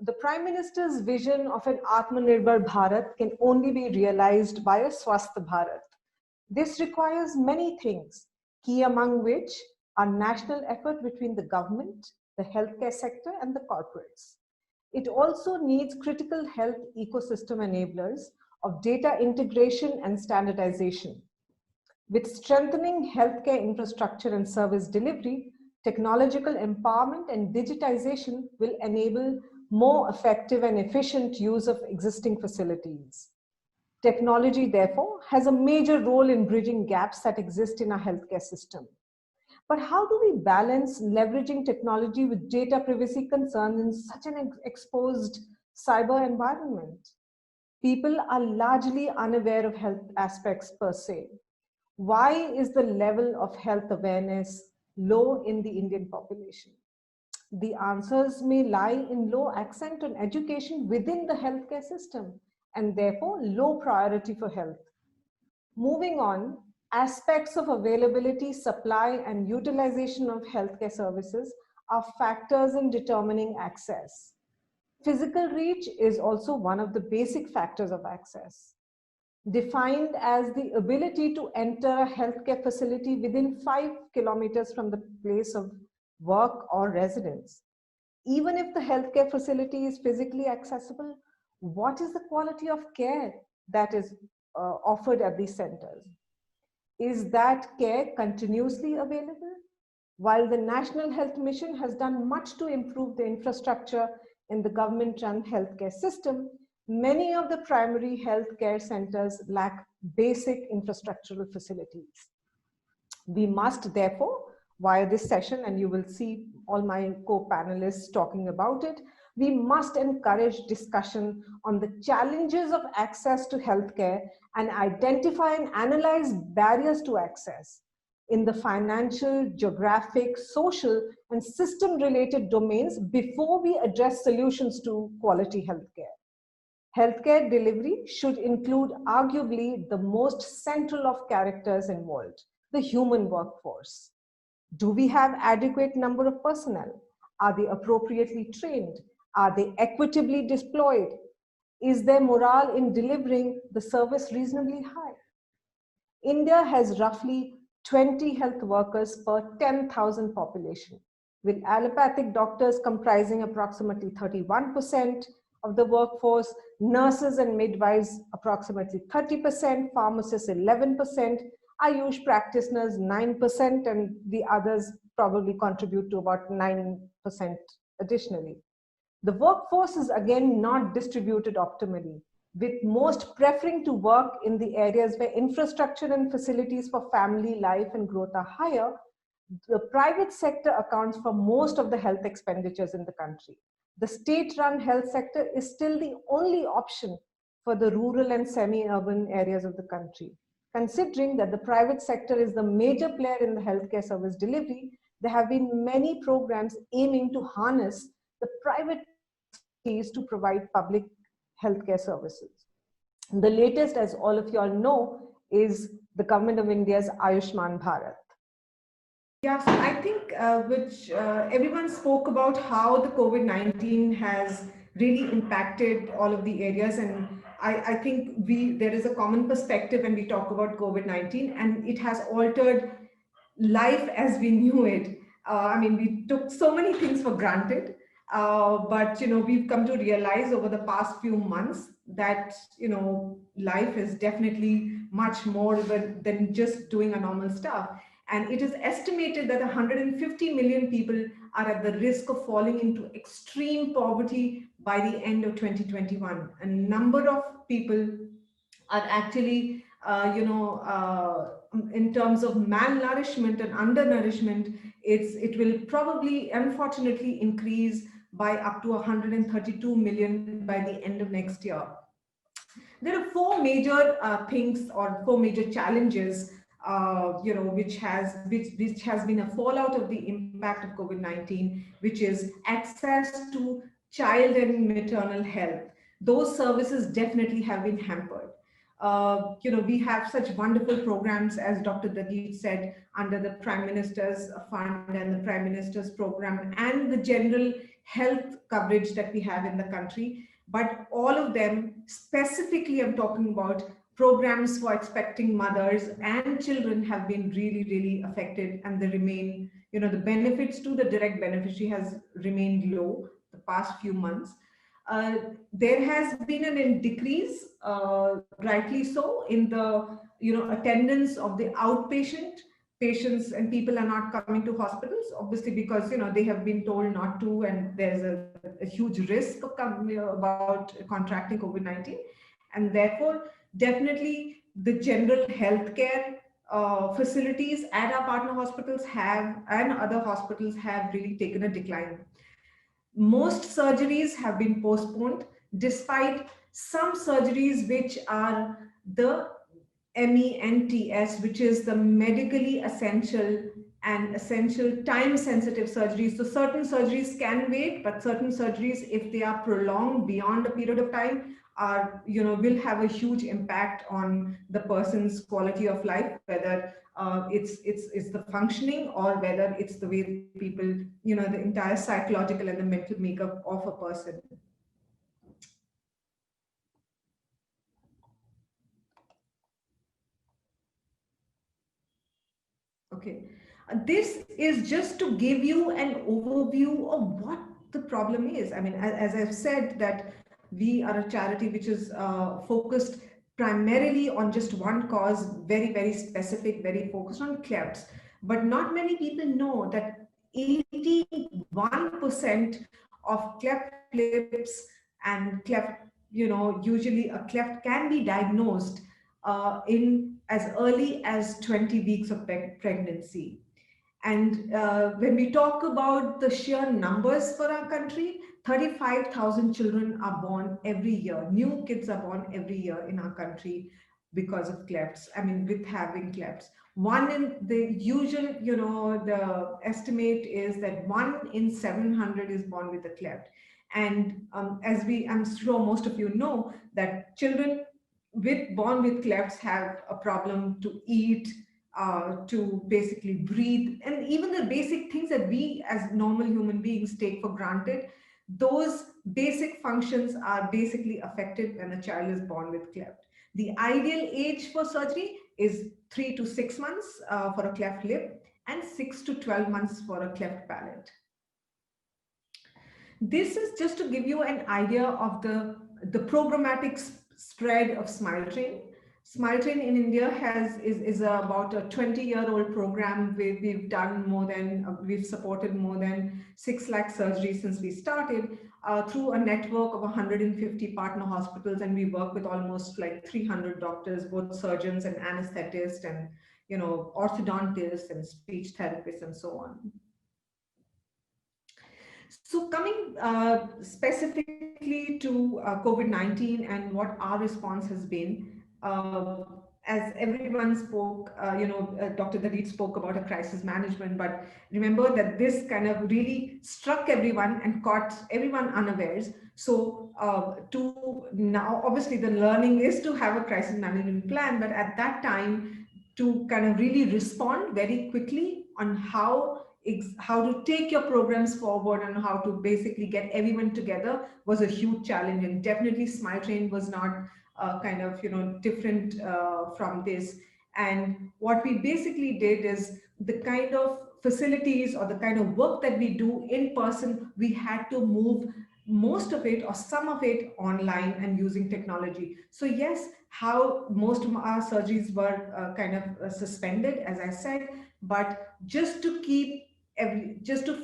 The Prime Minister's vision of an Atmanirbhar Bharat can only be realized by a Swasth Bharat. This requires many things, key among which are national effort between the government, the healthcare sector, and the corporates. It also needs critical health ecosystem enablers of data integration and standardization. With strengthening healthcare infrastructure and service delivery, technological empowerment and digitization will enable more effective and efficient use of existing facilities. Technology, therefore, has a major role in bridging gaps that exist in our healthcare system. But how do we balance leveraging technology with data privacy concerns in such an exposed cyber environment? People are largely unaware of health aspects per se. Why is the level of health awareness low in the Indian population? The answers may lie in low accent on education within the healthcare system and therefore low priority for health. Moving on, aspects of availability, supply, and utilization of healthcare services are factors in determining access. Physical reach is also one of the basic factors of access, defined as the ability to enter a healthcare facility within 5 kilometers from the place of work or residence. Even if the healthcare facility is physically accessible, what is the quality of care that is offered at these centers? Is that care continuously available? While the National Health Mission has done much to improve the infrastructure in the government-run healthcare system, many of the primary healthcare centers lack basic infrastructural facilities. We must therefore, via this session, and you will see all my co-panelists talking about it, we must encourage discussion on the challenges of access to healthcare and identify and analyze barriers to access in the financial, geographic, social, and system-related domains before we address solutions to quality healthcare. Healthcare delivery should include arguably the most central of characters involved, the human workforce. Do we have adequate number of personnel? Are they appropriately trained? Are they equitably deployed? Is their morale in delivering the service reasonably high? India has roughly 20 health workers per 10,000 population, with allopathic doctors comprising approximately 31% of the workforce, nurses and midwives approximately 30%, pharmacists 11%, Ayush practitioners 9%, and the others probably contribute to about 9% additionally. The workforce is again not distributed optimally, with most preferring to work in the areas where infrastructure and facilities for family life and growth are higher. The private sector accounts for most of the health expenditures in the country. The state-run health sector is still the only option for the rural and semi-urban areas of the country. Considering that the private sector is the major player in the healthcare service delivery, there have been many programs aiming to harness the private expertise to provide public healthcare services. The latest, as all of you all know, is the Government of India's Ayushman Bharat. Yeah, so I think everyone spoke about how the COVID-19 has really impacted all of the areas, and I think there is a common perspective when we talk about COVID-19, and it has altered life as we knew it. I mean, we took so many things for granted, but we've come to realize over the past few months that life is definitely much more than just doing a normal stuff. And it is estimated that 150 million people are at the risk of falling into extreme poverty by the end of 2021. A number of people are actually, in terms of malnourishment and undernourishment, it will probably, unfortunately, increase by up to 132 million by the end of next year. There are four major things or four major challenges which has been a fallout of the impact of COVID-19, which is access to child and maternal health. Those services definitely have been hampered. We have such wonderful programs, as Dr. Dadeet said, under the Prime Minister's Fund and the Prime Minister's program and the general health coverage that we have in the country. But all of them, specifically, I'm talking about programs for expecting mothers and children, have been really, really affected, and they remain, the benefits to the direct beneficiary has remained low the past few months. Uh, there has been an decrease, rightly so, in the attendance of the outpatient patients, and people are not coming to hospitals, obviously, because they have been told not to, and there's a huge risk of about contracting COVID-19, and therefore definitely the general healthcare facilities at our partner hospitals have, and other hospitals have, really taken a decline. Most surgeries have been postponed, despite some surgeries which are the MENTS, which is the medically essential and essential time-sensitive surgeries. So certain surgeries can wait, but certain surgeries, if they are prolonged beyond a period of time, are, will have a huge impact on the person's quality of life, whether it's the functioning, or whether it's the way people, the entire psychological and the mental makeup of a person. Okay, this is just to give you an overview of what the problem is. I mean, as I've said, that we are a charity which is focused primarily on just one cause, very, very specific, very focused on clefts. But not many people know that 81% of cleft lips and cleft, usually a cleft can be diagnosed in as early as 20 weeks of pregnancy. And when we talk about the sheer numbers for our country, 35,000 children are born every year. New kids are born every year in our country because of clefts. I mean, with having clefts. One in the usual, the estimate is that 1 in 700 is born with a cleft. And I'm sure most of you know, that children born with clefts have a problem to eat, to basically breathe, and even the basic things that we as normal human beings take for granted, those basic functions are basically affected when a child is born with cleft. The ideal age for surgery is 3 to 6 months for a cleft lip, and 6 to 12 months for a cleft palate. This is just to give you an idea of the programmatic spread of Smile Train. Smile Train in India is about a 20-year-old program. We've done we've supported more than 6 lakh surgeries since we started, through a network of 150 partner hospitals, and we work with almost like 300 doctors, both surgeons and anesthetists, and orthodontists and speech therapists and so on. So coming specifically to COVID-19 and what our response has been, as everyone spoke, Dr. Dadeet spoke about a crisis management, but remember that this kind of really struck everyone and caught everyone unawares. So now, obviously the learning is to have a crisis management plan, but at that time, to kind of really respond very quickly on how to take your programs forward and how to basically get everyone together was a huge challenge. And definitely Smile Train was not different from this. And what we basically did is, the kind of facilities or the kind of work that we do in person, we had to move most of it or some of it online and using technology. So yes, how most of our surgeries were suspended, as I said, but just to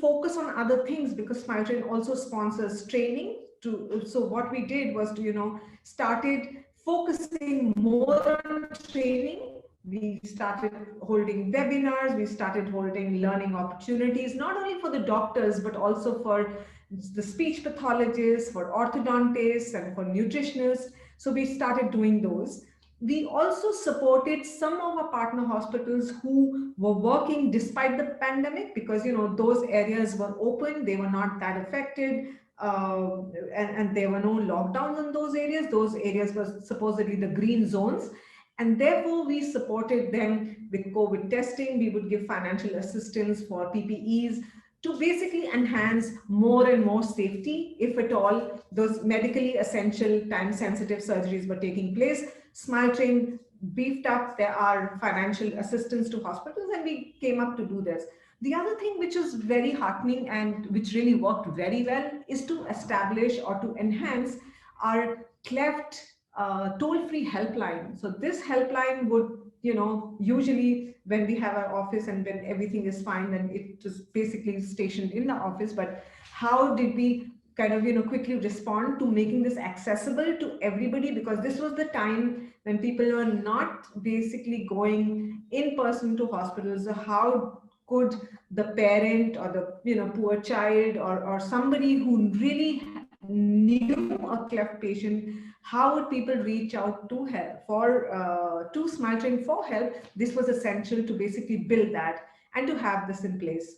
focus on other things, because Smile Train also sponsors training. So what we did was to started focusing more on training. We started holding webinars, we started holding learning opportunities, not only for the doctors, but also for the speech pathologists, for orthodontists, and for nutritionists. So we started doing those. We also supported some of our partner hospitals who were working despite the pandemic, because those areas were open, they were not that affected. and there were no lockdowns in those areas. Those areas were supposedly the green zones. And therefore, we supported them with COVID testing. We would give financial assistance for PPEs to basically enhance more and more safety, if at all those medically essential time-sensitive surgeries were taking place. Smile Train beefed up our financial assistance to hospitals, and we came up to do this. The other thing which is very heartening and which really worked very well is to establish or to enhance our cleft toll-free helpline. So this helpline would, usually when we have our office and when everything is fine, then it is basically stationed in the office. But how did we kind of, quickly respond to making this accessible to everybody? Because this was the time when people were not basically going in person to hospitals. So how could the parent or the poor child or somebody who really knew a cleft patient, how would people reach out to help to Smile Train for help? This was essential to basically build that and to have this in place.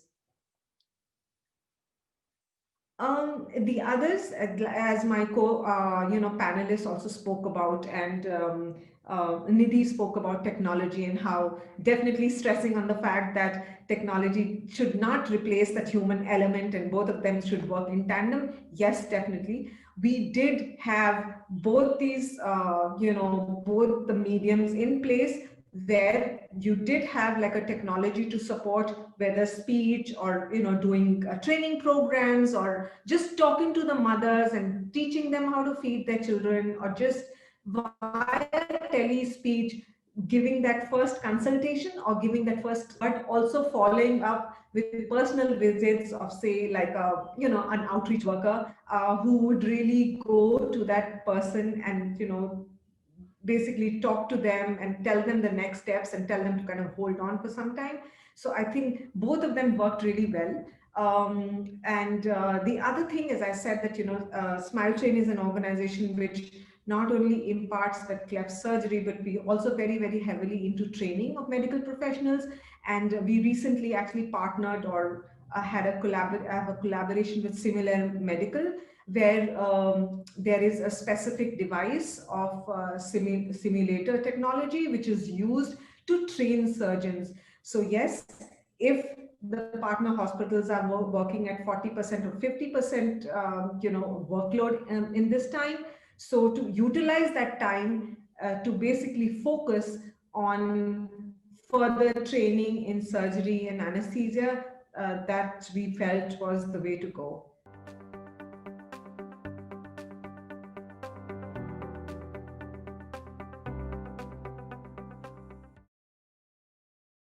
The others, as my panelists also spoke about, and Nidhi spoke about technology and how definitely stressing on the fact that technology should not replace that human element and both of them should work in tandem. Yes, definitely. We did have both these, both the mediums in place, where you did have like a technology to support whether speech or doing training programs or just talking to the mothers and teaching them how to feed their children, or just via tele speech giving that first consultation or giving that first, but also following up with personal visits of, say, like an outreach worker who would really go to that person and basically talk to them and tell them the next steps and tell them to kind of hold on for some time. So I think both of them worked really well. And the other thing, as I said, that Smile Train is an organization which not only imparts that cleft surgery, but we also very, very heavily into training of medical professionals. And we recently actually partnered or had a collaboration with Similar Medical, where there is a specific device of simulator technology which is used to train surgeons. So yes, if the partner hospitals are working at 40% or 50% workload in this time, so to utilize that time to basically focus on further training in surgery and anesthesia, that we felt was the way to go.